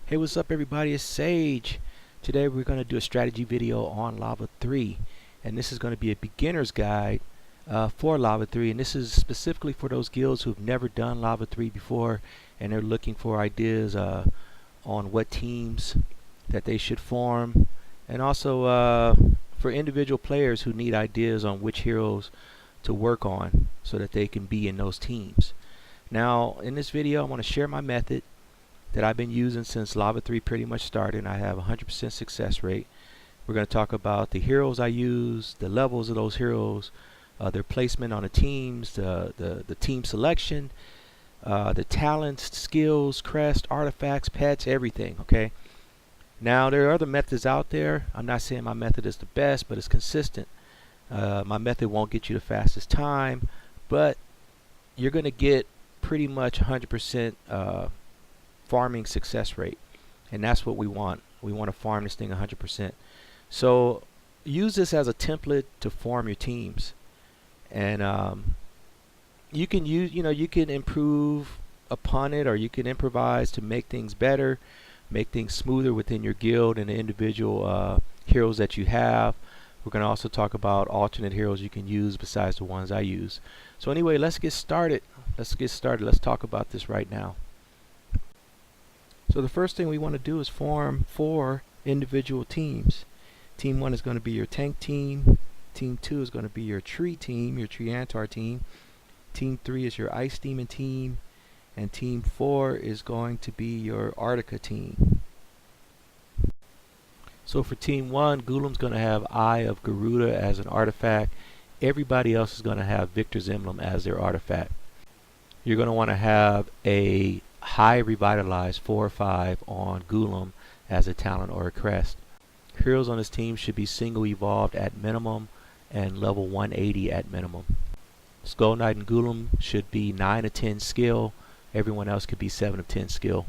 Hey, what's up everybody? It's Sage. Today we're going to do a strategy video on Lava 3, and this is going to be a beginner's guide for Lava 3, and this is specifically for those guilds who've never done Lava 3 before and they're looking for ideas on what teams that they should form, and also for individual players who need ideas on which heroes to work on so that they can be in those teams. Now in this video I want to share my method that I've been using since Lava 3 pretty much started, and I have 100% success rate. We're going to talk about the heroes I use, the levels of those heroes, their placement on the teams, the team selection, the talents, skills, crest, artifacts, pets, everything. Okay. Now there are other methods out there. I'm not saying my method is the best, but it's consistent. My method won't get you the fastest time, but you're going to get pretty much 100% farming success rate, and that's what we want. We want to farm this thing 100%. So use this as a template to form your teams, and you can use, you can improve upon it, or you can improvise to make things better, make things smoother within your guild and the individual heroes that you have. We're going to also talk about alternate heroes you can use besides the ones I use. So anyway, let's get started. Let's talk about this right now. So the first thing we want to do is form 4 individual teams. Team 1 is going to be your tank team. Team 2 is going to be your tree team, your tree antar team. Team 3 is your ice demon team. And team 4 is going to be your Arctica team. So for team 1, Gulam's going to have Eye of Garuda as an artifact. Everybody else is going to have Victor's Emblem as their artifact. You're going to want to have a high revitalize 4 or 5 on Gulam as a talent or a crest. Heroes on this team should be single evolved at minimum and level 180 at minimum. Skull Knight and Gulam should be 9 of 10 skill. Everyone else could be 7 of 10 skill.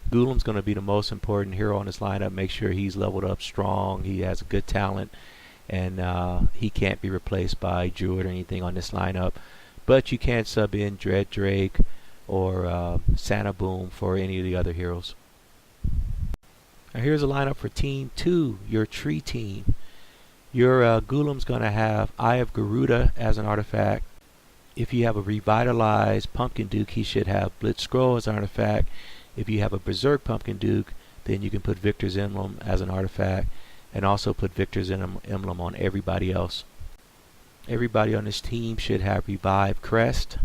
Gulam's going to be the most important hero on this lineup. Make sure he's leveled up strong, he has a good talent, and he can't be replaced by Druid or anything on this lineup. But you can sub in Dread Drake or Santa Boom for any of the other heroes. Now here's a lineup for team 2, your tree team. Your Gulam's going to have Eye of Garuda as an artifact. If you have a revitalized Pumpkin Duke, he should have Blitz Scroll as an artifact. If you have a Berserk Pumpkin Duke, then you can put Victor's Emblem as an artifact, and also put Victor's Emblem on everybody else. Everybody on this team should have Revive Crest.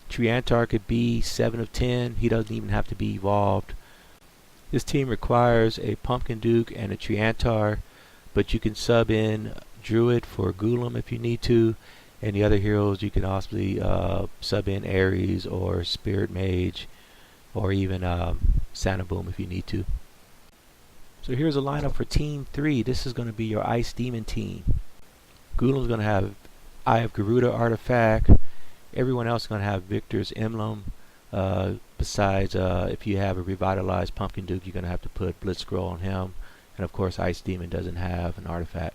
Tree Antar could be 7 of 10. He doesn't even have to be evolved. This team requires a Pumpkin Duke and a Tree Antar, but you can sub in Druid for Gulam if you need to, and the other heroes you can also sub in Ares or Spirit Mage, or even Santa Boom if you need to. So here's a lineup for team 3. This is going to be your Ice Demon team. Gulam's going to have Eye of Garuda artifact. Everyone else is going to have Victor's Emblem. Besides, if you have a revitalized Pumpkin Duke, you're going to have to put Blitz Scroll on him. And of course, Ice Demon doesn't have an artifact.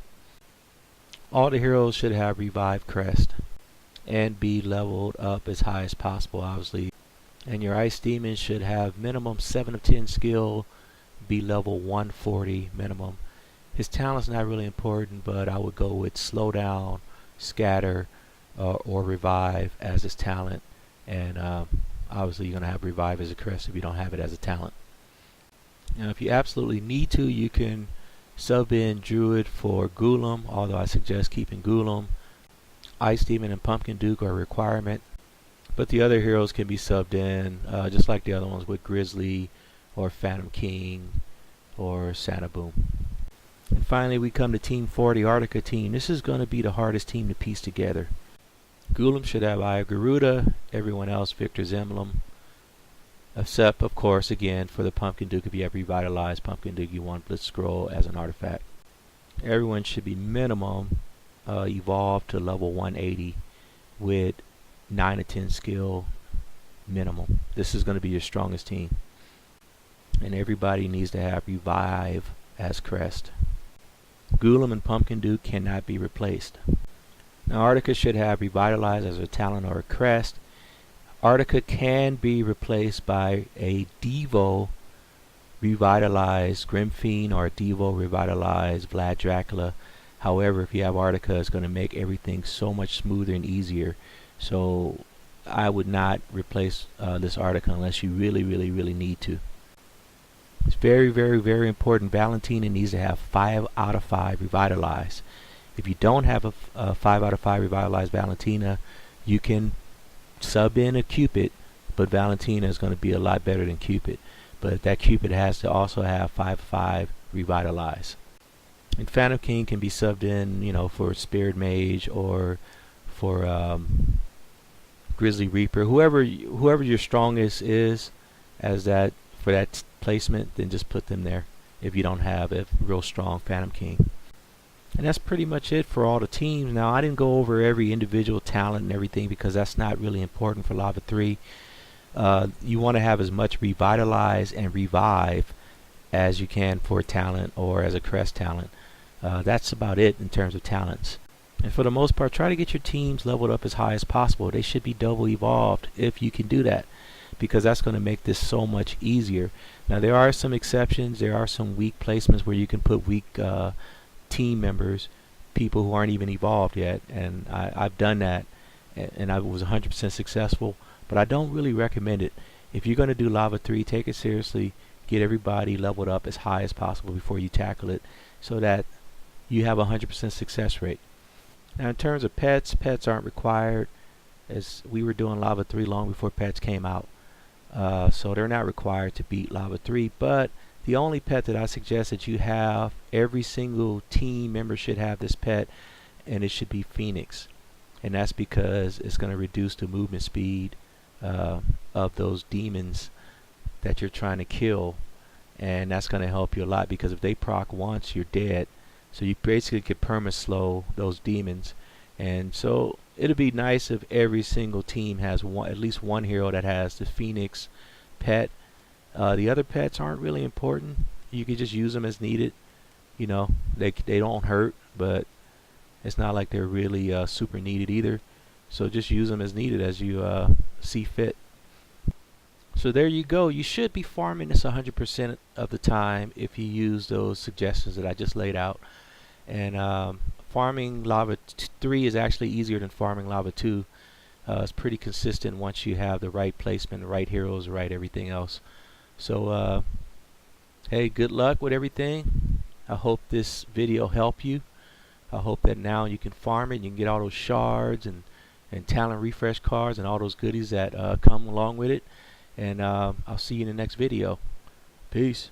All the heroes should have Revive Crest and be leveled up as high as possible, obviously. And your Ice Demon should have minimum 7 of 10 skill, be level 140 minimum. His talent's not really important, but I would go with Slow Down, Scatter, or Revive as his talent, and obviously you're going to have Revive as a crest if you don't have it as a talent. Now if you absolutely need to, you can sub in Druid for Gulam, although I suggest keeping Gulam. Ice Demon and Pumpkin Duke are a requirement, but the other heroes can be subbed in just like the other ones with Grizzly or Phantom King or Santa Boom. And finally we come to team 4, the Arctica team. This is going to be the hardest team to piece together. Gulam should have Eye of Garuda, everyone else Victor's Emblem, except of course again for the Pumpkin Duke, if you have revitalized Pumpkin Duke you want Blitz Scroll as an artifact. Everyone should be minimum evolved to level 180 with 9 of 10 skill minimum. This is going to be your strongest team, and everybody needs to have Revive as crest. Gulam and Pumpkin Duke cannot be replaced. Now Arctica should have Revitalize as a talent or a crest. Artica can be replaced by a Devo revitalized Grimfiend or a Devo revitalized Vlad Dracula. However, if you have Artica, it's going to make everything so much smoother and easier. So I would not replace this Artica unless you really need to. It's very important. Valentina needs to have 5 out of 5 revitalized. If you don't have a 5 out of 5 revitalized Valentina, you can sub in a Cupid, but Valentina is going to be a lot better than Cupid. But that Cupid has to also have 5 out of 5 revitalized. And Phantom King can be subbed in, for Spirit Mage or for Grizzly Reaper, whoever your strongest is as that for that placement, then just put them there if you don't have a real strong Phantom King. And that's pretty much it for all the teams. Now, I didn't go over every individual talent and everything because that's not really important for Lava 3. You want to have as much revitalize and revive as you can for a talent or as a crest talent. That's about it in terms of talents. And for the most part, try to get your teams leveled up as high as possible. They should be double evolved if you can do that, because that's going to make this so much easier. Now, there are some exceptions. There are some weak placements where you can put weak team members, people who aren't even evolved yet, and I've done that, and I was 100% successful, but I don't really recommend it. If you're going to do Lava 3, take it seriously. Get everybody leveled up as high as possible before you tackle it so that you have a 100% success rate. Now, in terms of pets aren't required, as we were doing Lava 3 long before pets came out. So they're not required to beat Lava 3, but the only pet that I suggest that you have, every single team member should have this pet, and it should be Phoenix. And that's because it's going to reduce the movement speed of those demons that you're trying to kill, and that's going to help you a lot, because if they proc once, you're dead. So you basically could perma-slow those demons. And so it'll be nice if every single team has at least one hero that has the Phoenix pet. The other pets aren't really important. You can just use them as needed. They don't hurt, but it's not like they're really super needed either. So just use them as needed as you see fit. So there you go. You should be farming this 100% of the time if you use those suggestions that I just laid out. And farming Lava 3 is actually easier than farming Lava 2. It's pretty consistent once you have the right placement, the right heroes, the right everything else. So hey, good luck with everything. I hope this video helped you. I hope that now you can farm it, you can get all those shards and talent refresh cards and all those goodies that come along with it. And I'll see you in the next video. Peace.